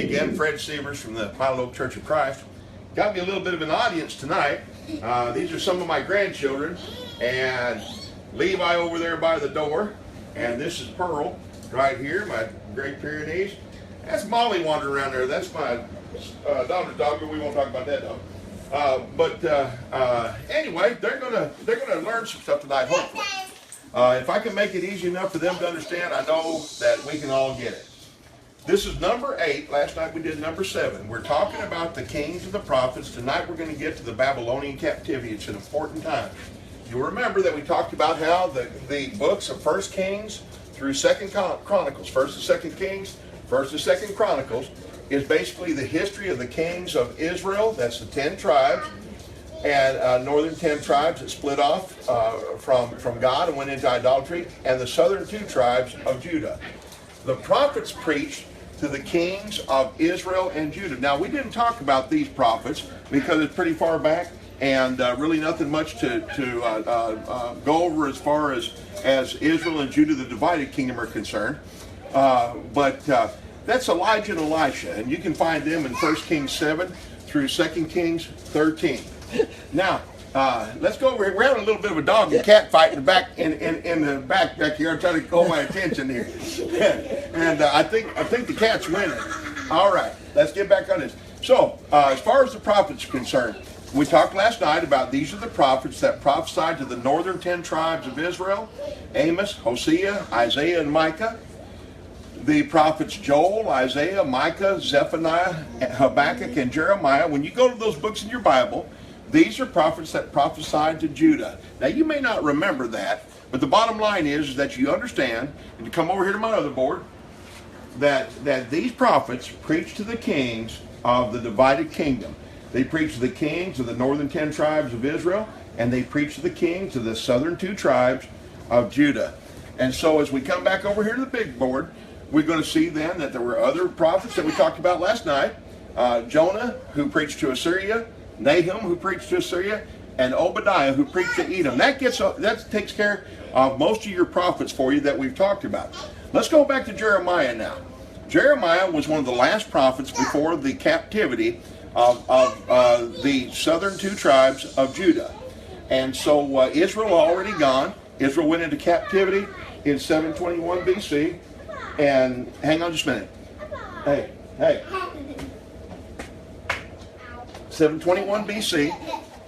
again, Fred Seavers from the Pile Oak Church of Christ. Got me a little bit of an audience tonight. These are some of my grandchildren, and Levi over there by the door, and this is Pearl right here, my Great Pyrenees. That's Molly wandering around there. That's my daughter's dog, but we won't talk about that dog. Anyway, they're gonna learn some stuff tonight, hopefully. If I can make it easy enough for them to understand, I know that we can all get it. This is number 8. Last night we did number 7. We're talking about the kings and the prophets. Tonight we're going to get to the Babylonian captivity. It's an important time. You'll remember that we talked about how the books of 1 Kings through 2 Chronicles, 1st and 2nd Kings, 1st and 2nd Chronicles, is basically the history of the kings of Israel. That's the 10 tribes. And northern 10 tribes that split off from God and went into idolatry, and the southern 2 tribes of Judah. The prophets preached to the kings of Israel and Judah. Now, we didn't talk about these prophets because it's pretty far back, and really nothing much to go over as far as Israel and Judah, the divided kingdom, are concerned. But that's Elijah and Elisha, and you can find them in 1 Kings 7 through 2 Kings 13. Now, let's go over here. We're having a little bit of a dog and cat fight in the back in the back here. I'm trying to hold my attention here, and I think the cat's winning. All right, let's get back on this. So, as far as the prophets are concerned, we talked last night about these are the prophets that prophesied to the northern 10 tribes of Israel: Amos, Hosea, Isaiah, and Micah. The prophets Joel, Isaiah, Micah, Zephaniah, Habakkuk, and Jeremiah. When you go to those books in your Bible, these are prophets that prophesied to Judah. Now, you may not remember that, but the bottom line is that you understand, and to come over here to my other board, that these prophets preach to the kings of the divided kingdom. They preach to the kings of the northern 10 tribes of Israel, and they preach to the kings of the southern 2 tribes of Judah. And so as we come back over here to the big board, we're going to see then that there were other prophets that we talked about last night. Jonah, who preached to Assyria, Nahum, who preached to Assyria, and Obadiah, who preached to Edom. That takes care of most of your prophets for you that we've talked about. Let's go back to Jeremiah now. Jeremiah was one of the last prophets before the captivity of the southern 2 tribes of Judah. And so Israel already gone. Israel went into captivity in 721 BC. And hang on just a minute. Hey. 721 BC,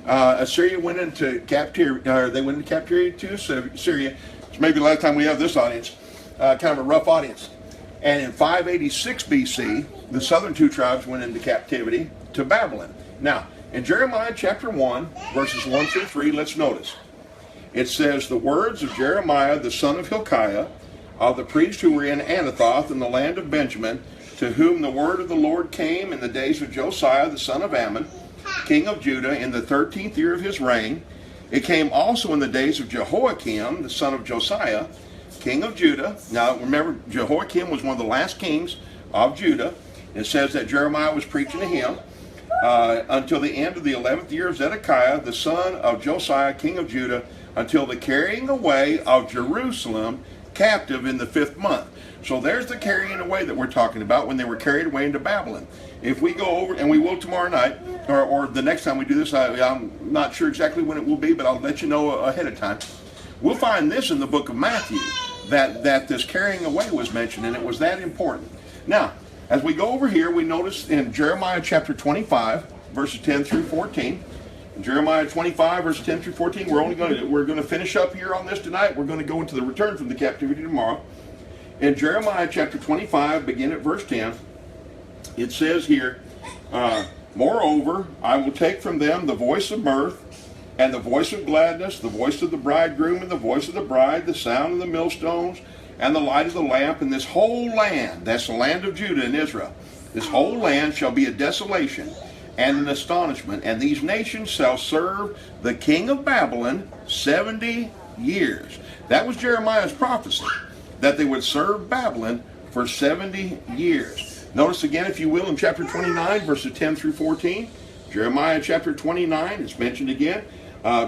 Assyria went into captivity. They went into captivity to Assyria. It's maybe the last time we have this audience. Kind of a rough audience. And in 586 BC, the southern 2 tribes went into captivity to Babylon. Now, in Jeremiah chapter 1, verses 1 through 3, let's notice. It says, "The words of Jeremiah, the son of Hilkiah, of the priests who were in Anathoth in the land of Benjamin, to whom the word of the Lord came in the days of Josiah the son of Ammon, king of Judah, in the 13th year of his reign. It came also in the days of Jehoiakim the son of Josiah, king of Judah." Now remember, Jehoiakim was one of the last kings of Judah. It says that Jeremiah was preaching to him until the end of the 11th year of Zedekiah the son of Josiah, king of Judah, until the carrying away of Jerusalem captive in the 5th month. So there's the carrying away that we're talking about, when they were carried away into Babylon. If we go over, and we will tomorrow night, or the next time we do this, I'm not sure exactly when it will be, but I'll let you know ahead of time. We'll find this in the book of Matthew, that this carrying away was mentioned, and it was that important. Now, as we go over here, we notice in Jeremiah chapter 25, verses 10 through 14, Jeremiah 25, verses 10 through 14. We're going to finish up here on this tonight. We're going to go into the return from the captivity tomorrow. In Jeremiah chapter 25, begin at verse 10, it says here, "Moreover, I will take from them the voice of mirth, and the voice of gladness, the voice of the bridegroom, and the voice of the bride, the sound of the millstones, and the light of the lamp, and this whole land," that's the land of Judah and Israel, "this whole land shall be a desolation and an astonishment, and these nations shall serve the king of Babylon 70 years. That was Jeremiah's prophecy, that they would serve Babylon for 70 years. Notice again, if you will, in chapter 29, verses 10 through 14, Jeremiah chapter 29, it's mentioned again.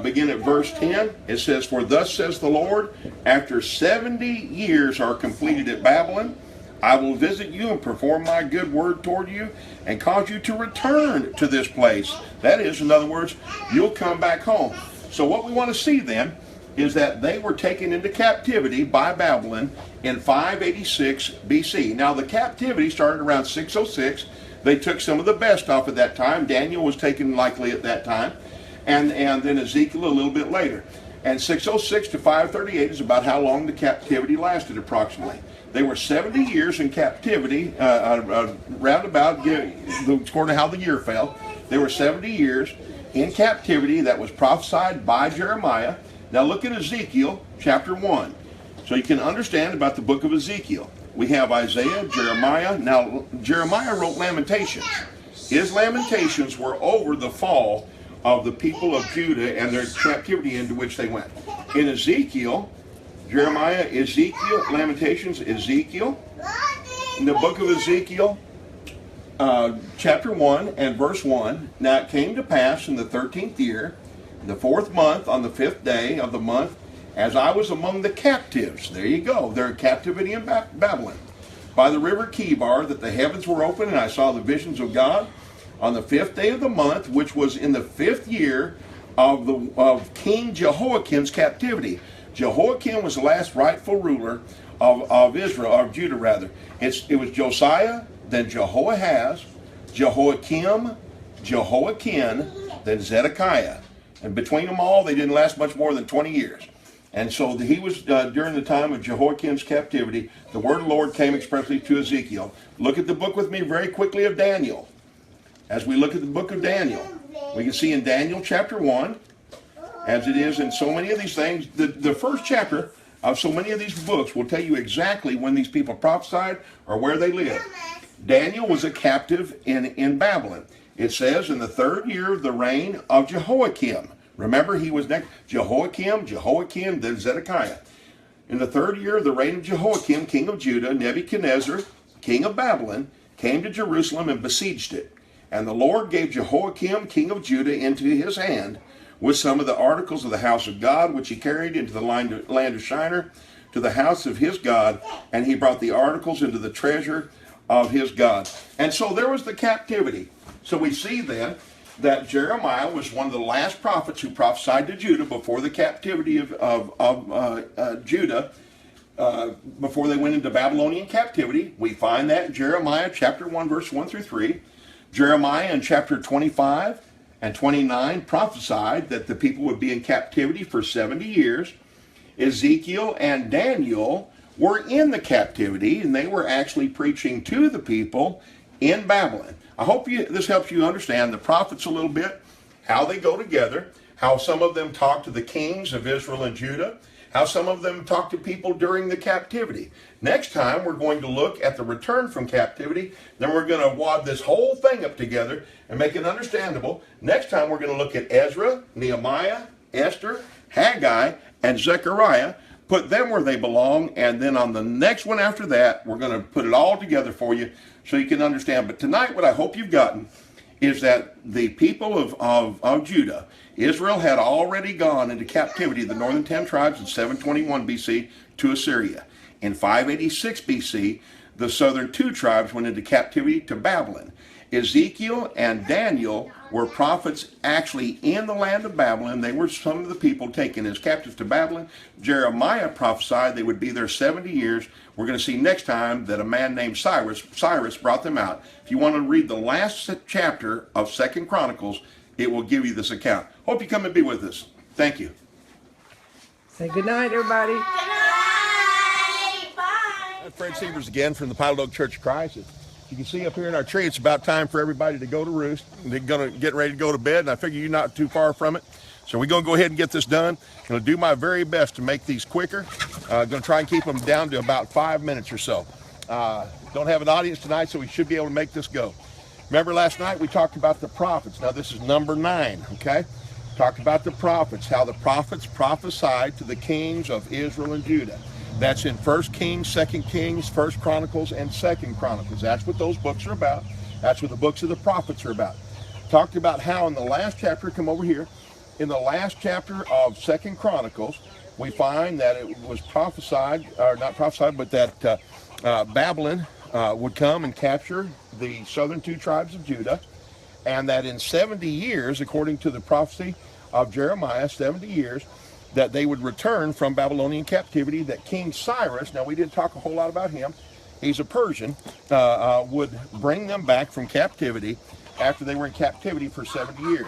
Begin at verse 10. It says, "For thus says the Lord, after 70 years are completed at Babylon, I will visit you and perform my good word toward you and cause you to return to this place. That is, in other words, you'll come back home. So what we want to see then is that they were taken into captivity by Babylon in 586 BC. Now the captivity started around 606. They took some of the best off at that time. Daniel was taken likely at that time, and then Ezekiel a little bit later. And 606 to 538 is about how long the captivity lasted approximately. They were 70 years in captivity, roundabout, according to how the year fell. They were 70 years in captivity that was prophesied by Jeremiah. Now look at Ezekiel chapter 1. So you can understand about the book of Ezekiel. We have Isaiah, Jeremiah. Now Jeremiah wrote Lamentations. His Lamentations were over the fall of the people of Judah and their captivity into which they went. In Ezekiel, Jeremiah, Ezekiel, Lamentations, Ezekiel, in the book of Ezekiel, chapter 1 and verse 1, now it came to pass in the 13th year, the 4th month, on the 5th day of the month, as I was among the captives, there you go, they're in captivity in Babylon, by the river Chebar, that the heavens were open, and I saw the visions of God, on the 5th day of the month, which was in the 5th year of King Jehoiakim's captivity. Jehoiakim was the last rightful ruler of Israel, of Judah rather. It was Josiah, then Jehoahaz, Jehoiakim, Jehoiakim, then Zedekiah. And between them all, they didn't last much more than 20 years. And so he was, during the time of Jehoiakim's captivity, the word of the Lord came expressly to Ezekiel. Look at the book with me very quickly of Daniel. As we look at the book of Daniel, we can see in Daniel chapter 1, as it is in so many of these things, the first chapter of so many of these books will tell you exactly when these people prophesied or where they lived. Daniel was a captive in Babylon. It says in the 3rd year of the reign of Jehoiakim. Remember, he was next. Jehoiakim, then Zedekiah. In the 3rd year of the reign of Jehoiakim, king of Judah, Nebuchadnezzar, king of Babylon, came to Jerusalem and besieged it. And the Lord gave Jehoiakim, king of Judah, into his hand, with some of the articles of the house of God, which he carried into the land of Shinar, to the house of his God, and he brought the articles into the treasure of his God. And so there was the captivity. So we see then that Jeremiah was one of the last prophets who prophesied to Judah before the captivity of Judah, before they went into Babylonian captivity. We find that in Jeremiah chapter 1, verse 1 through 3. Jeremiah in chapter 25 and 29 prophesied that the people would be in captivity for 70 years. Ezekiel and Daniel were in the captivity, and they were actually preaching to the people in Babylon. I hope this helps you understand the prophets a little bit, how they go together, how some of them talk to the kings of Israel and Judah, how some of them talk to people during the captivity. Next time, we're going to look at the return from captivity. Then we're going to wad this whole thing up together and make it understandable. Next time, we're going to look at Ezra, Nehemiah, Esther, Haggai, and Zechariah, put them where they belong, and then on the next one after that, we're going to put it all together for you so you can understand. But tonight, what I hope you've gotten is that the people of Judah, Israel had already gone into captivity, the northern 10 tribes, in 721 BC to Assyria. In 586 BC, the southern 2 tribes went into captivity to Babylon. Ezekiel and Daniel were prophets actually in the land of Babylon. They were some of the people taken as captives to Babylon. Jeremiah prophesied they would be there 70 years. We're going to see next time that a man named Cyrus brought them out. If you want to read the last chapter of 2 Chronicles, it will give you this account. Hope you come and be with us. Thank you. Say good night, everybody. Good night. Bye. Fred Seavers again from the Pilot Oak Church of Christ. You can see up here in our tree, it's about time for everybody to go to roost. They're going to get ready to go to bed, and I figure you're not too far from it. So we're going to go ahead and get this done. I'm going to do my very best to make these quicker. I'm going to try and keep them down to about 5 minutes or so. Don't have an audience tonight, so we should be able to make this go. Remember last night we talked about the prophets. Now this is number 9, okay? Talked about the prophets, how the prophets prophesied to the kings of Israel and Judah. That's in 1 Kings, 2 Kings, 1 Chronicles, and 2 Chronicles. That's what those books are about. That's what the books of the prophets are about. Talked about how in the last chapter, come over here, in the last chapter of 2 Chronicles, we find that it was prophesied, or not prophesied, but that Babylon would come and capture the southern two tribes of Judah, and that in 70 years, according to the prophecy of Jeremiah, 70 years, that they would return from Babylonian captivity, that King Cyrus, now we didn't talk a whole lot about him, he's a Persian, would bring them back from captivity after they were in captivity for 70 years.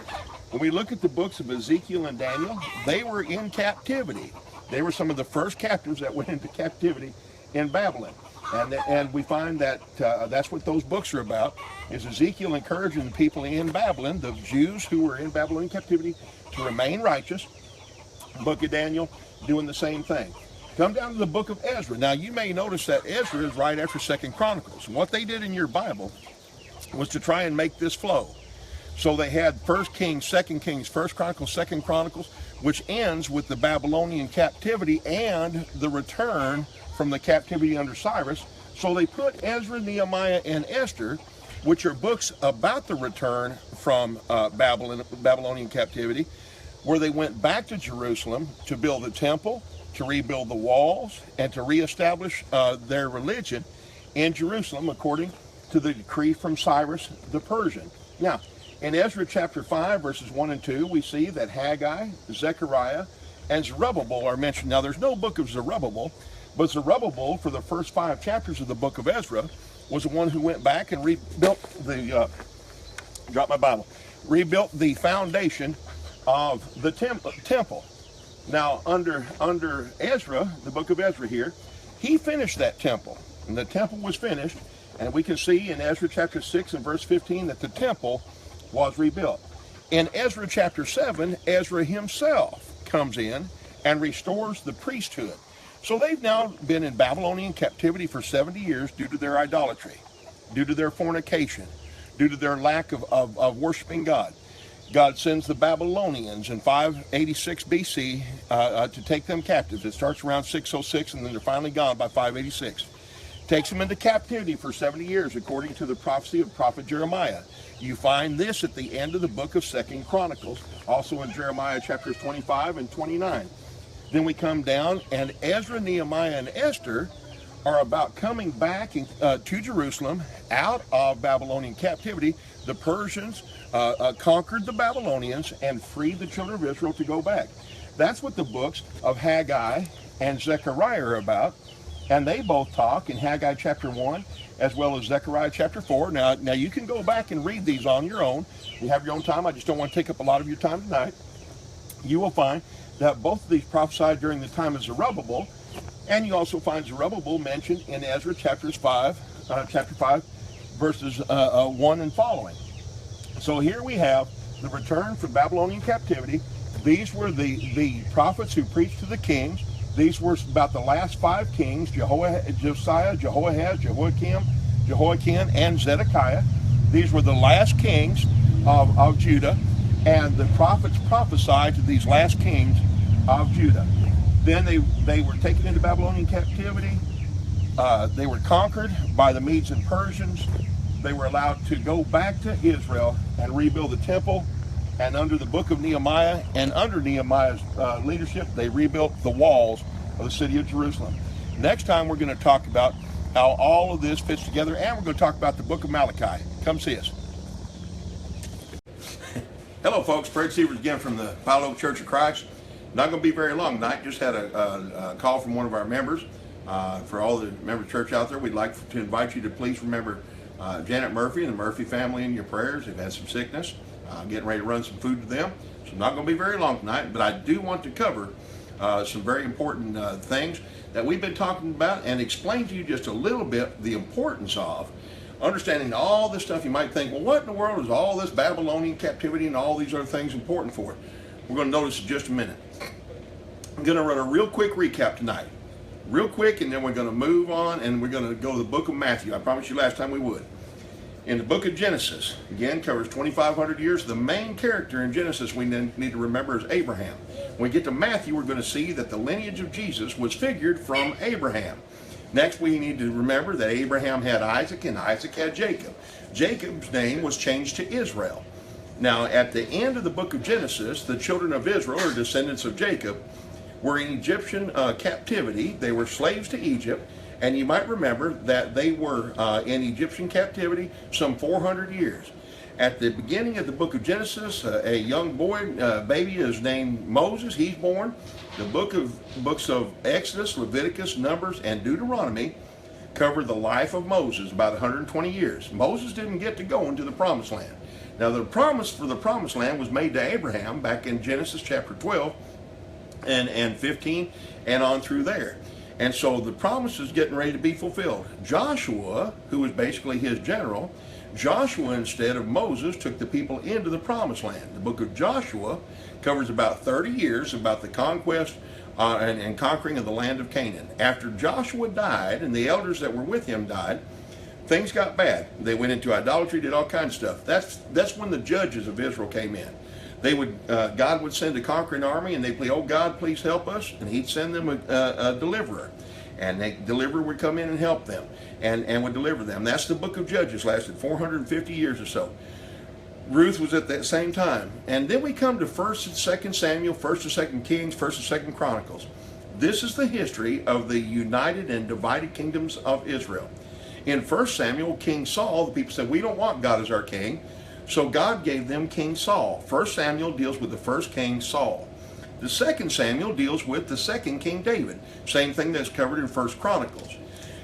When we look at the books of Ezekiel and Daniel, they were in captivity. They were some of the first captives that went into captivity in Babylon. And we find that that's what those books are about, is Ezekiel encouraging the people in Babylon, the Jews who were in Babylonian captivity, to remain righteous. Book of Daniel doing the same thing. Come down to the book of Ezra. Now you may notice that Ezra is right after 2nd Chronicles. What they did in your Bible was to try and make this flow. So they had 1 Kings, 2 Kings, 1 Chronicles, 2 Chronicles, which ends with the Babylonian captivity and the return from the captivity under Cyrus. So they put Ezra, Nehemiah, and Esther, which are books about the return from Babylonian captivity, where they went back to Jerusalem to build the temple, to rebuild the walls, and to reestablish their religion in Jerusalem according to the decree from Cyrus the Persian. Now, in Ezra chapter 5, verses 1 and 2, we see that Haggai, Zechariah, and Zerubbabel are mentioned. Now, there's no book of Zerubbabel, but Zerubbabel, for the first 5 chapters of the book of Ezra, was the one who went back and rebuilt the, rebuilt the foundation of the temple. Now, under Ezra, the book of Ezra here, he finished that temple, and the temple was finished, and we can see in Ezra chapter 6 and verse 15 that the temple was rebuilt. In Ezra chapter 7, Ezra himself comes in and restores the priesthood. So they've now been in Babylonian captivity for 70 years due to their idolatry, due to their fornication, due to their lack of worshiping God. God sends the Babylonians in 586 BC to take them captives. It starts around 606, and then they're finally gone by 586. Takes them into captivity for 70 years, according to the prophecy of prophet Jeremiah. You find this at the end of the book of 2nd Chronicles, also in Jeremiah chapters 25 and 29. Then we come down, and Ezra, Nehemiah, and Esther are about coming back to Jerusalem out of Babylonian captivity. The Persians conquered the Babylonians and freed the children of Israel to go back. That's what the books of Haggai and Zechariah are about. And they both talk in Haggai chapter 1 as well as Zechariah chapter 4. Now you can go back and read these on your own. You have your own time. I just don't want to take up a lot of your time tonight. You will find that both of these prophesied during the time of Zerubbabel, and you also find Zerubbabel mentioned in Ezra chapter 5, verses 1 and following. So here we have the return from Babylonian captivity. These were the prophets who preached to the kings. These were about the last 5 kings: Josiah, Jehoahaz, Jehoiakim, and Zedekiah. These were the last kings of Judah, and the prophets prophesied to these last kings of Judah. Then they were taken into Babylonian captivity. They were conquered by the Medes and Persians. They were allowed to go back to Israel and rebuild the temple. And under the book of Nehemiah and under Nehemiah's leadership, they rebuilt the walls of the city of Jerusalem. Next time, we're going to talk about how all of this fits together, and we're going to talk about the book of Malachi. Come see us. Hello, folks. Fred Seavers again from the Palo Oak Church of Christ. Not going to be very long tonight. Just had a call from one of our members. For all the member church out there, we'd like to invite you to please remember Janet Murphy and the Murphy family in your prayers. They've had some sickness. Getting ready to run some food to them. So not going to be very long tonight, but I do want to cover some very important things that we've been talking about and explain to you just a little bit the importance of understanding all this stuff. You might think, well, what in the world is all this Babylonian captivity and all these other things important for? We're going to notice in just a minute. I'm going to run a real quick recap tonight. Real quick, and then we're going to move on, and we're going to go to the book of Matthew. I promised you last time we would. In the book of Genesis, again, covers 2,500 years. The main character in Genesis we need to remember is Abraham. When we get to Matthew, we're going to see that the lineage of Jesus was figured from Abraham. Next, we need to remember that Abraham had Isaac, and Isaac had Jacob. Jacob's name was changed to Israel. Now, at the end of the book of Genesis, the children of Israel, or descendants of Jacob, were in Egyptian captivity. They were slaves to Egypt, And you might remember that they were in Egyptian captivity some 400 years. At the beginning of the book of Genesis, a young boy, baby is named Moses. He's born. The books of Exodus, Leviticus, Numbers, and Deuteronomy cover the life of Moses, about 120 years. Moses didn't get to go into the promised land. Now, the promise for the promised land was made to Abraham back in Genesis chapter 12 and 15 and on through there. And so the promise is getting ready to be fulfilled. Joshua, who was basically his general, Joshua, instead of Moses, took the people into the promised land. The book of Joshua covers about 30 years about the conquest and conquering of the land of Canaan. After Joshua died and the elders that were with him died, things got bad. They went into idolatry, did all kinds of stuff. That's when the judges of Israel came in. They would God would send a conquering army, and they'd play, "Oh God, please help us," and He'd send them a deliverer, and the deliverer would come in and help them and would deliver them. That's the book of Judges. Lasted 450 years or so. Ruth was at that same time. And then we come to 1st and 2nd Samuel, 1st and 2nd Kings, 1st and 2nd Chronicles. This is the history of the united and divided kingdoms of Israel. In 1st Samuel, King Saul, the people said, "We don't want God as our king." So God gave them King Saul. 1st Samuel deals with the first king, Saul. The 2nd Samuel deals with the second king, David. Same thing that's covered in 1st Chronicles.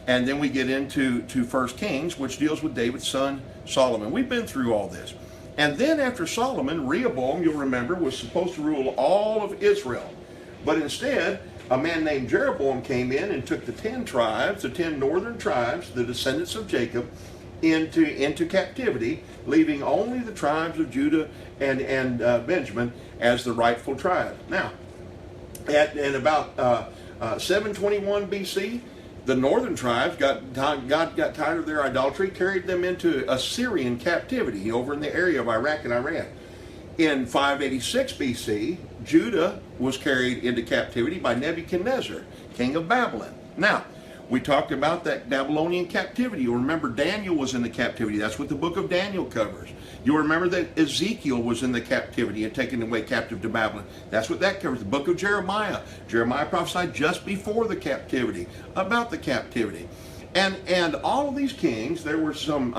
And then we get into 1st Kings, which deals with David's son, Solomon. We've been through all this. And then after Solomon, Rehoboam, you'll remember, was supposed to rule all of Israel. But instead, a man named Jeroboam came in and took the 10 tribes, the 10 northern tribes, the descendants of Jacob, into captivity, leaving only the tribes of Judah and Benjamin as the rightful tribe. Now, in about 721 BC, the northern tribes God got tired of their idolatry, carried them into Assyrian captivity over in the area of Iraq and Iran. In 586 BC, Judah was carried into captivity by Nebuchadnezzar, king of Babylon. Now, we talked about that Babylonian captivity. You'll remember Daniel was in the captivity. That's what the book of Daniel covers. You'll remember that Ezekiel was in the captivity and taken away captive to Babylon. That's what that covers. The book of Jeremiah. Jeremiah prophesied just before the captivity about the captivity. And all of these kings, there were some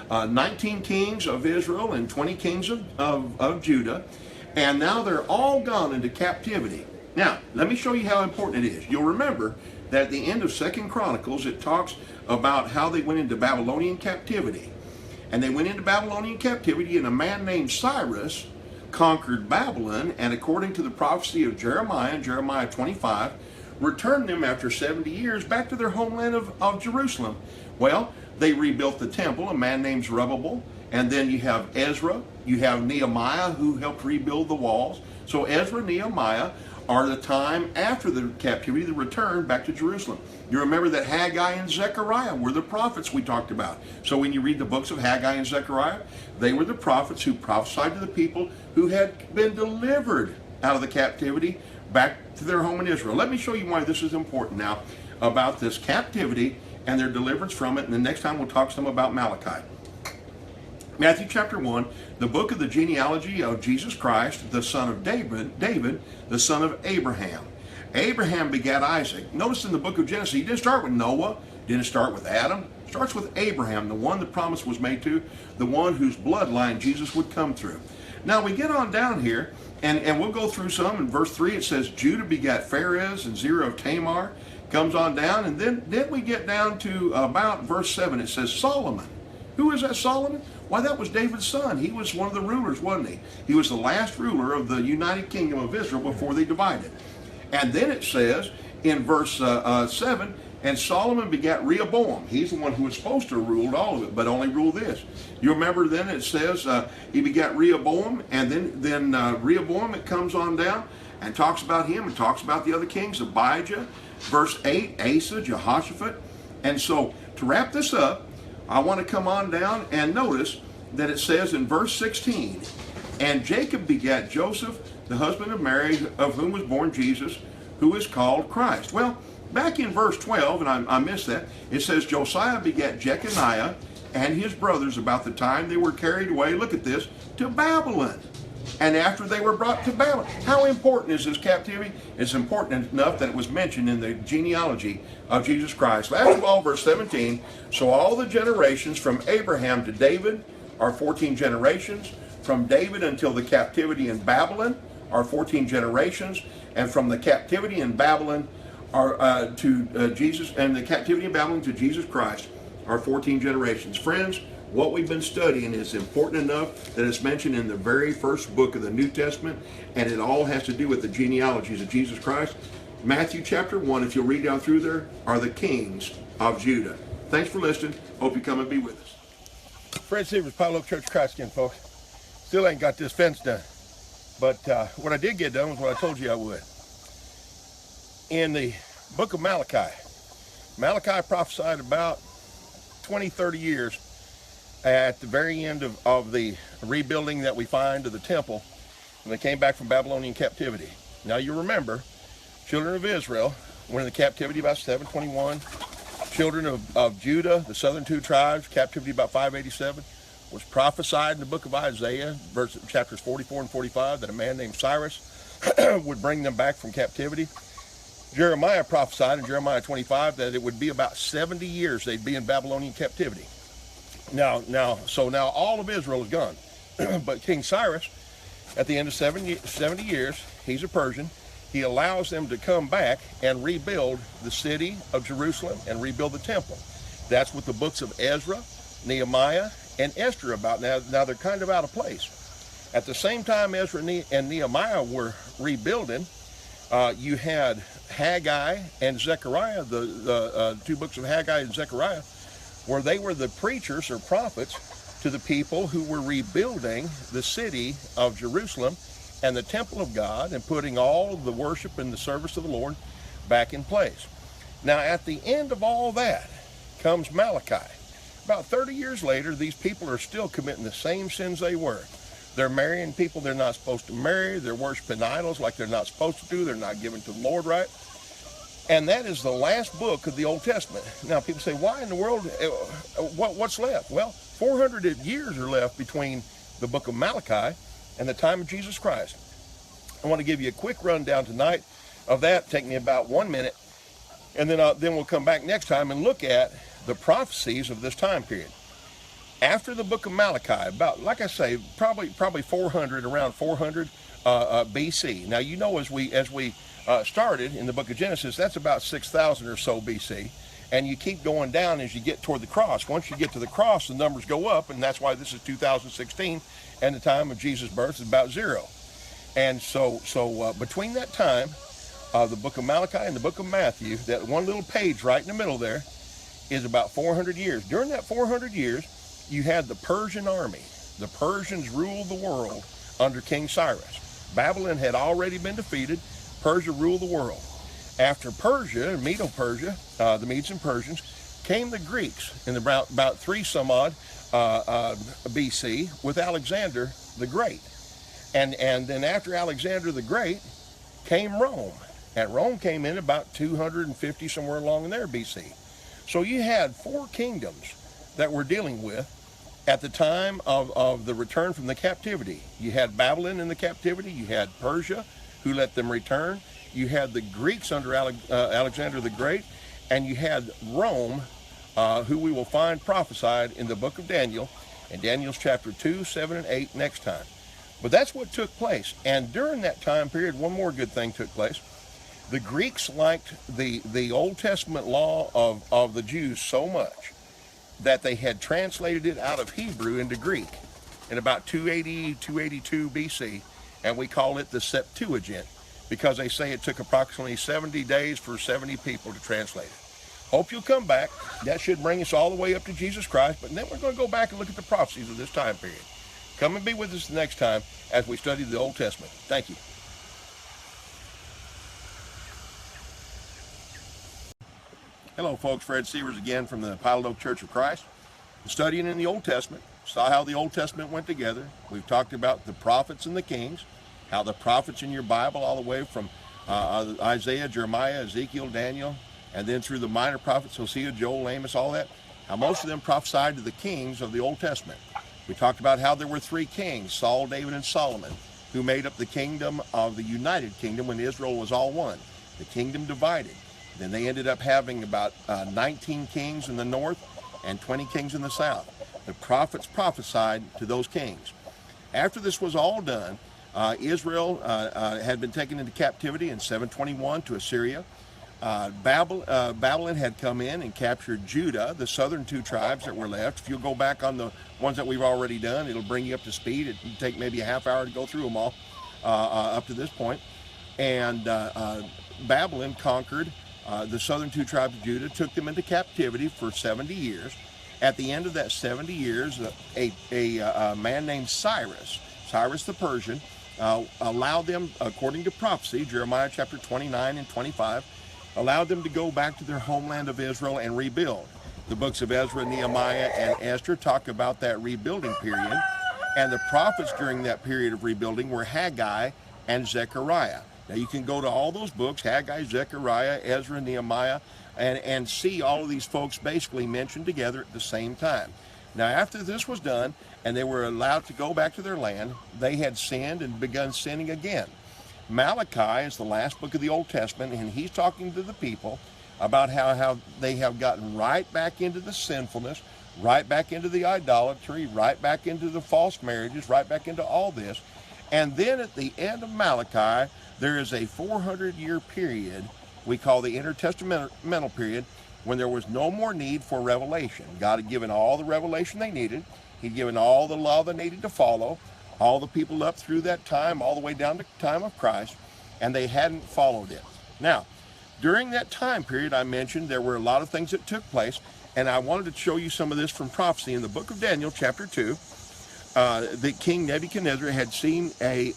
19 kings of Israel and 20 kings of Judah. And now they're all gone into captivity. Now, let me show you how important it is. You'll remember that at the end of 2nd Chronicles, it talks about how they went into Babylonian captivity. And they went into Babylonian captivity, and a man named Cyrus conquered Babylon, and according to the prophecy of Jeremiah, in Jeremiah 25, returned them after 70 years back to their homeland of Jerusalem. Well, they rebuilt the temple, a man named Zerubbabel, and then you have Ezra, you have Nehemiah, who helped rebuild the walls. So Ezra and Nehemiah are the time after the captivity, the return back to Jerusalem. You remember that Haggai and Zechariah were the prophets we talked about. So when you read the books of Haggai and Zechariah, they were the prophets who prophesied to the people who had been delivered out of the captivity back to their home in Israel. Let me show you why this is important now about this captivity and their deliverance from it. And the next time we'll talk some about Malachi. Matthew chapter 1, the book of the genealogy of Jesus Christ, the son of David, the son of Abraham. Abraham begat Isaac. Notice in the book of Genesis, he didn't start with Noah, didn't start with Adam. It starts with Abraham, the one the promise was made to, the one whose bloodline Jesus would come through. Now we get on down here, and we'll go through some. In verse 3, it says, Judah begat Pharez and Zerah of Tamar. Comes on down, and then we get down to about verse 7. It says Solomon. Who is that Solomon? Why, that was David's son. He was one of the rulers, wasn't he? He was the last ruler of the United Kingdom of Israel before they divided. And then it says in verse 7, and Solomon begat Rehoboam. He's the one who was supposed to have ruled all of it, but only ruled this. You remember then it says he begat Rehoboam, and then Rehoboam, it comes on down and talks about him and talks about the other kings, Abijah. Verse 8, Asa, Jehoshaphat. And so to wrap this up, I want to come on down and notice that it says in verse 16, and Jacob begat Joseph, the husband of Mary, of whom was born Jesus, who is called Christ. Well, back in verse 12, and I missed that, it says Josiah begat Jeconiah and his brothers about the time they were carried away, look at this, to Babylon. and after they were brought to Babylon. How important is this captivity? It's important enough that it was mentioned in the genealogy of Jesus Christ. Last of all, verse 17, so all the generations from Abraham to David are 14 generations. From David until the captivity in Babylon are 14 generations. And from the captivity in Babylon to Jesus, and the captivity in Babylon to Jesus Christ are 14 generations. Friends, what we've been studying is important enough that it's mentioned in the very first book of the New Testament, and it all has to do with the genealogies of Jesus Christ. Matthew chapter 1, if you'll read down through there, are the kings of Judah. Thanks for listening. Hope you come and be with us. Fred Seavers, Palo Church of Christ again, folks. Still ain't got this fence done. But what I did get done was what I told you I would. In the book of Malachi, Malachi prophesied about 20, 30 years at the very end of the rebuilding that we find of the temple when they came back from Babylonian captivity. Now you remember, children of Israel went into captivity about 721. Children of Judah, the southern two tribes, captivity about 587. Was prophesied in the book of Isaiah, chapters 44 and 45, that a man named Cyrus would bring them back from captivity. Jeremiah prophesied in Jeremiah 25 that it would be about 70 years they'd be in Babylonian captivity. Now all of Israel is gone. But King Cyrus, at the end of 70 years, he's a Persian, he allows them to come back and rebuild the city of Jerusalem and rebuild the temple. That's what the books of Ezra, Nehemiah, and Esther about. Now they're kind of out of place. At the same time Ezra and Nehemiah were rebuilding, you had Haggai and Zechariah, the two books of Haggai and Zechariah, where they were the preachers or prophets to the people who were rebuilding the city of Jerusalem and the temple of God and putting all of the worship and the service of the Lord back in place. Now at the end of all that comes Malachi. About 30 years later, these people are still committing the same sins they were. They're marrying people they're not supposed to marry. They're worshiping idols like they're not supposed to do. They're not giving to the Lord right. And that is the last book of the Old Testament. Now, people say, why in the world, what's left? Well, 400 years are left between the book of Malachi and the time of Jesus Christ. I want to give you a quick rundown tonight of that. Take me about 1 minute. And then we'll come back next time and look at the prophecies of this time period. After the book of Malachi, about, like I say, probably 400, around 400 BC. Now, you know, as we started in the book of Genesis, that's about 6,000 or so BC. And you keep going down as you get toward the cross. Once you get to the cross, the numbers go up, and that's why this is 2016, and the time of Jesus' birth is about 0. And so between that time, the book of Malachi and the book of Matthew, that one little page right in the middle there, is about 400 years. During that 400 years, you had the Persian army. The Persians ruled the world under King Cyrus. Babylon had already been defeated. Persia ruled the world. After Persia, Medo-Persia, the Medes and Persians, came the Greeks in about 3 some odd BC with Alexander the Great. And then after Alexander the Great came Rome. And Rome came in about 250 somewhere along in there BC. So you had 4 kingdoms that we're dealing with at the time of the return from the captivity. You had Babylon in the captivity. You had Persia, who let them return. You had the Greeks under Alexander the Great. And you had Rome, who we will find prophesied in the book of Daniel, in Daniel's chapter 2, 7, and 8 next time. But that's what took place. And during that time period, one more good thing took place. The Greeks liked the Old Testament law of the Jews so much that they had translated it out of Hebrew into Greek in about 280, 282 BC, and we call it the Septuagint because they say it took approximately 70 days for 70 people to translate it. Hope you'll come back. That should bring us all the way up to Jesus Christ, but then we're going to go back and look at the prophecies of this time period. Come and be with us the next time as we study the Old Testament. Thank you. Hello folks, Fred Seavers again from the Palo Oak Church of Christ. Studying in the Old Testament, saw how the Old Testament went together. We've talked about the prophets and the kings, how the prophets in your Bible all the way from Isaiah, Jeremiah, Ezekiel, Daniel, and then through the minor prophets, Hosea, Joel, Amos, all that, how most of them prophesied to the kings of the Old Testament. We talked about how there were 3 kings, Saul, David, and Solomon. who made up the kingdom of the United Kingdom when Israel was all one. The kingdom divided. Then they ended up having about 19 kings in the north and 20 kings in the south. The prophets prophesied to those kings. After this was all done, Israel had been taken into captivity in 721 to Assyria. Babylon had come in and captured Judah, the southern two tribes that were left. If you'll go back on the ones that we've already done, it'll bring you up to speed. It'll take maybe a half hour to go through them all up to this point. And Babylon conquered the southern two tribes of Judah, took them into captivity for 70 years. At the end of that 70 years, a man named Cyrus the Persian, allowed them, according to prophecy, Jeremiah chapter 29 and 25, allowed them to go back to their homeland of Israel and rebuild. The books of Ezra, Nehemiah, and Esther talk about that rebuilding period, and the prophets during that period of rebuilding were Haggai and Zechariah. Now you can go to all those books, Haggai, Zechariah, Ezra, Nehemiah, and see all of these folks basically mentioned together at the same time. Now after this was done, and they were allowed to go back to their land, they had sinned and begun sinning again. Malachi is the last book of the Old Testament, and he's talking to the people about how they have gotten right back into the sinfulness, right back into the idolatry, right back into the false marriages, right back into all this. And then at the end of Malachi, there is a 400-year period we call the intertestamental period, when there was no more need for revelation. God had given all the revelation they needed. He'd given all the law they needed to follow, all the people up through that time, all the way down to the time of Christ, and they hadn't followed it. Now, during that time period I mentioned, there were a lot of things that took place, and I wanted to show you some of this from prophecy. In the book of Daniel, chapter 2, the king Nebuchadnezzar had seen a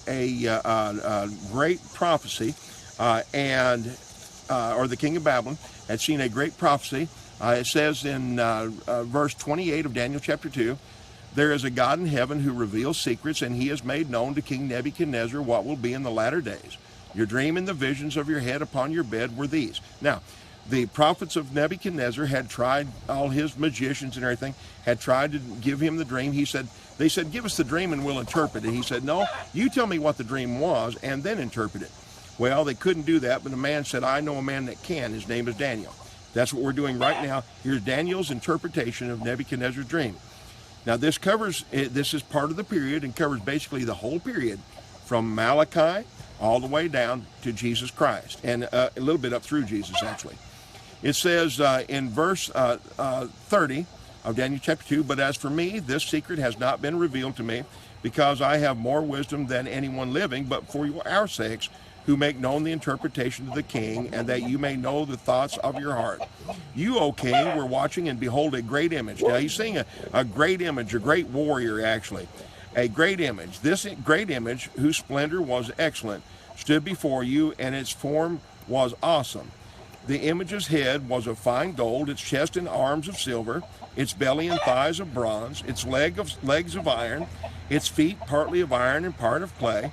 great prophecy, or the king of Babylon had seen a great prophecy. It says in verse 28 of Daniel chapter 2, there is a God in heaven who reveals secrets, and he has made known to King Nebuchadnezzar what will be in the latter days. Your dream and the visions of your head upon your bed were these. Now, the prophets of Nebuchadnezzar had tried, all his magicians and everything, had tried to give him the dream. They said, give us the dream and we'll interpret it. He said, no, you tell me what the dream was and then interpret it. Well, they couldn't do that, but a man said, I know a man that can. His name is Daniel. That's what we're doing right now. Here's Daniel's interpretation of Nebuchadnezzar's dream. Now, this is part of the period and covers basically the whole period from Malachi all the way down to Jesus Christ, and a little bit up through Jesus, actually. It says in verse 30 of Daniel chapter 2, but as for me, this secret has not been revealed to me, because I have more wisdom than anyone living, but for our sakes, who make known the interpretation to the king, and that you may know the thoughts of your heart. You, O king, were watching, and behold, a great image. Now he's seeing a great image, a great warrior, actually. A great image. This great image, whose splendor was excellent, stood before you, and its form was awesome. The image's head was of fine gold, its chest and arms of silver, its belly and thighs of bronze, its legs of iron, its feet partly of iron and part of clay.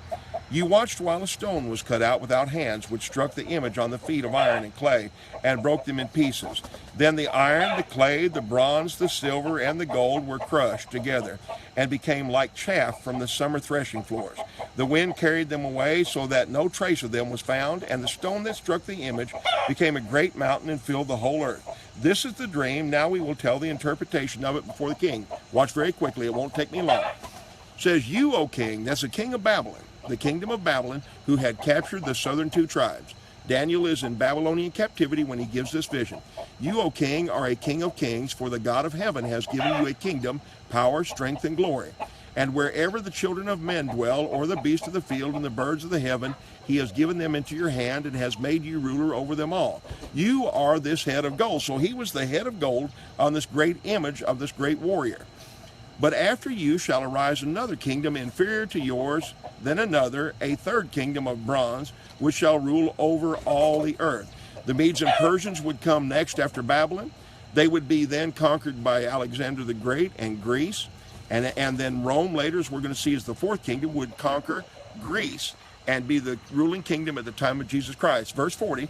You watched while a stone was cut out without hands, which struck the image on the feet of iron and clay, and broke them in pieces. Then the iron, the clay, the bronze, the silver, and the gold were crushed together, and became like chaff from the summer threshing floors. The wind carried them away, so that no trace of them was found, and the stone that struck the image became a great mountain and filled the whole earth. This is the dream. Now we will tell the interpretation of it before the king. Watch very quickly. It won't take me long. It says, you, O king, that's the king of Babylon, the kingdom of Babylon, who had captured the southern two tribes. Daniel is in Babylonian captivity when he gives this vision. You, O king, are a king of kings, for the God of heaven has given you a kingdom, power, strength, and glory. And wherever the children of men dwell, or the beasts of the field and the birds of the heaven, he has given them into your hand and has made you ruler over them all. You are this head of gold. So he was the head of gold on this great image of this great warrior. But after you shall arise another kingdom inferior to yours, then another, a third kingdom of bronze, which shall rule over all the earth. The Medes and Persians would come next after Babylon. They would be then conquered by Alexander the Great and Greece. And then Rome later, as we're going to see, as the fourth kingdom, would conquer Greece and be the ruling kingdom at the time of Jesus Christ. Verse 40,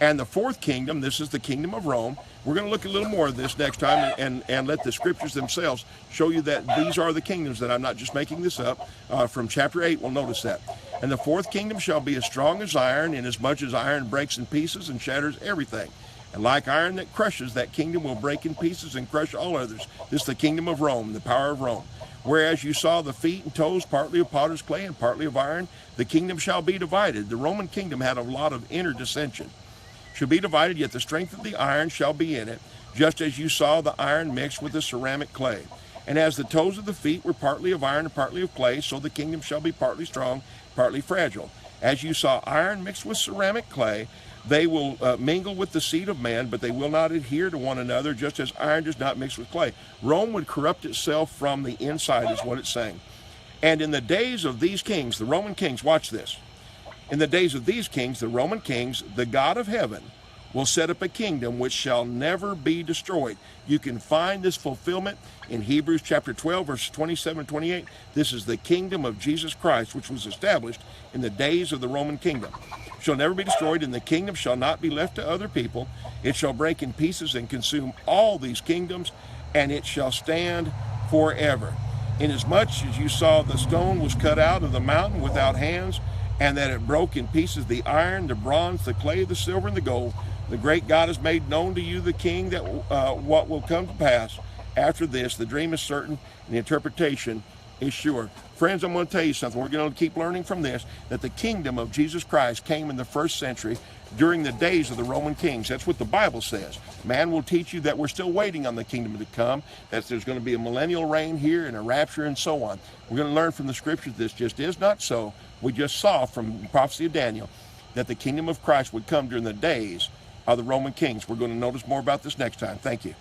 And the fourth kingdom, this is the kingdom of Rome. We're going to look a little more of this next time and let the scriptures themselves show you that these are the kingdoms, that I'm not just making this up. From chapter 8, we'll notice that. And the fourth kingdom shall be as strong as iron, inasmuch as iron breaks in pieces and shatters everything. And like iron that crushes, that kingdom will break in pieces and crush all others. This is the kingdom of Rome, the power of Rome. Whereas you saw the feet and toes partly of potter's clay and partly of iron, the kingdom shall be divided. The Roman kingdom had a lot of inner dissension. Shall be divided, yet the strength of the iron shall be in it, just as you saw the iron mixed with the ceramic clay. And as the toes of the feet were partly of iron and partly of clay, so the kingdom shall be partly strong, partly fragile. As you saw iron mixed with ceramic clay, they will mingle with the seed of man, but they will not adhere to one another, just as iron does not mix with clay. Rome would corrupt itself from the inside, is what it's saying. And in the days of these kings, the Roman kings, watch this. In the days of these kings, the Roman kings, the God of heaven will set up a kingdom which shall never be destroyed. You can find this fulfillment in Hebrews chapter 12, verses 27 and 28. This is the kingdom of Jesus Christ, which was established in the days of the Roman kingdom. Shall never be destroyed, and the kingdom shall not be left to other people. It shall break in pieces and consume all these kingdoms, and it shall stand forever. Inasmuch as you saw the stone was cut out of the mountain without hands, and that it broke in pieces the iron, the bronze, the clay, the silver, and the gold, the great God has made known to you, the king, that what will come to pass after this. The dream is certain, and the interpretation is sure. Friends, I'm going to tell you something. We're going to keep learning from this, that the kingdom of Jesus Christ came in the first century during the days of the Roman kings. That's what the Bible says. Man will teach you that we're still waiting on the kingdom to come, that there's going to be a millennial reign here and a rapture and so on. We're going to learn from the scriptures this just is not so. We just saw from the prophecy of Daniel that the kingdom of Christ would come during the days of the Roman kings. We're going to notice more about this next time. Thank you.